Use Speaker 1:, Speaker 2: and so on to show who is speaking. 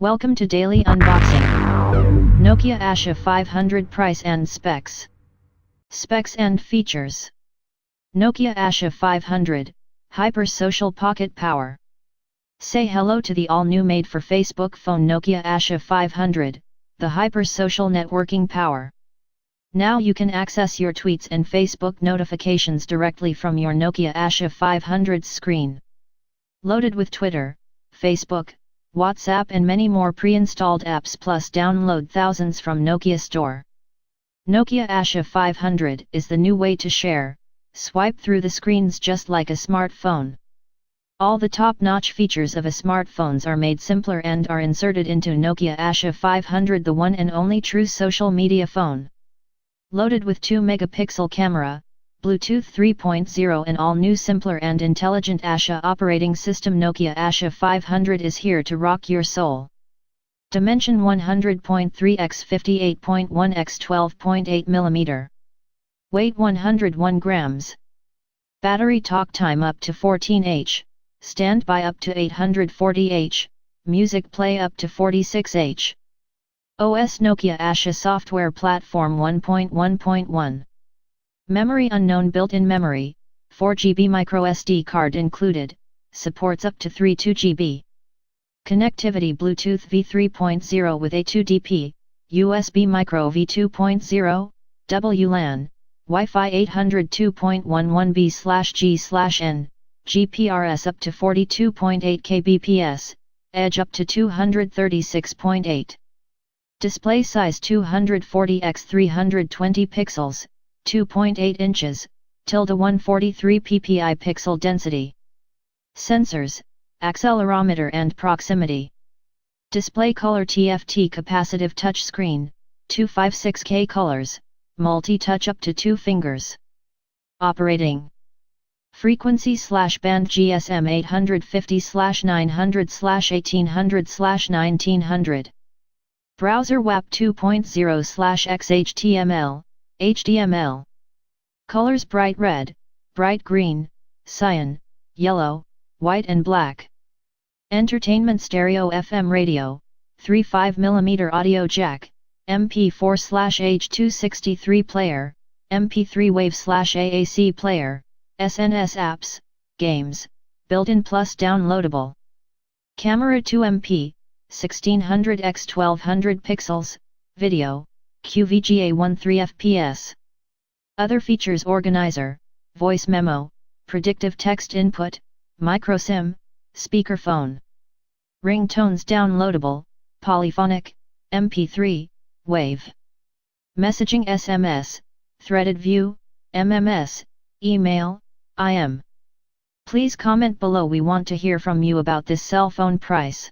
Speaker 1: Welcome to Daily Unboxing. Nokia Asha 500 Price and Specs. Specs and Features. Nokia Asha 500, Hyper Social Pocket Power. Say hello to the all-new made-for-Facebook phone Nokia Asha 500, the Hyper Social Networking Power. Now you can access your tweets and Facebook notifications directly from your Nokia Asha 500's screen. Loaded with Twitter, Facebook, WhatsApp and many more pre-installed apps plus download thousands from Nokia Store. Nokia Asha 500 is the new way to share, swipe through the screens just like a smartphone. All the top-notch features of a smartphones are made simpler and are inserted into Nokia Asha 500, the one and only true social media phone. Loaded with 2-megapixel camera, Bluetooth 3.0 and all-new simpler and intelligent Asha operating system, Nokia Asha 500 is here to rock your soul. Dimension 100.3 x 58.1 x 12.8 mm. Weight 101 grams. Battery talk time up to 14H, standby up to 840H, music play up to 46H. OS Nokia Asha Software Platform 1.1.1. Memory unknown, built-in memory, 4GB microSD card included, supports up to 32GB. Connectivity Bluetooth V3.0 with A2DP, USB Micro V2.0, WLAN, Wi-Fi 802.11b/g/n, GPRS up to 42.8 kbps, Edge up to 236.8. Display size 240 x 320 pixels, 2.8 inches, 143 ppi pixel density. Sensors, accelerometer and proximity. Display color TFT capacitive touchscreen, 256K colors, multi-touch up to 2 fingers. Operating frequency/band GSM 850/900/1800/1900. Browser WAP 2.0/XHTML, HTML. Colors bright red, bright green, cyan, yellow, white and black. Entertainment stereo FM radio, 3.5mm audio jack, MP4/H.263 player, MP3 wave/AAC player, SNS apps, games, built-in plus downloadable. Camera 2MP, 1600 x 1200 pixels, video, QVGA 13 fps. Other features: organizer, voice memo, predictive text input, microSIM, speakerphone. Ringtones downloadable, polyphonic, MP3, WAV. Messaging SMS, threaded view, MMS, email, IM. Please comment below, we want to hear from you about this cell phone price.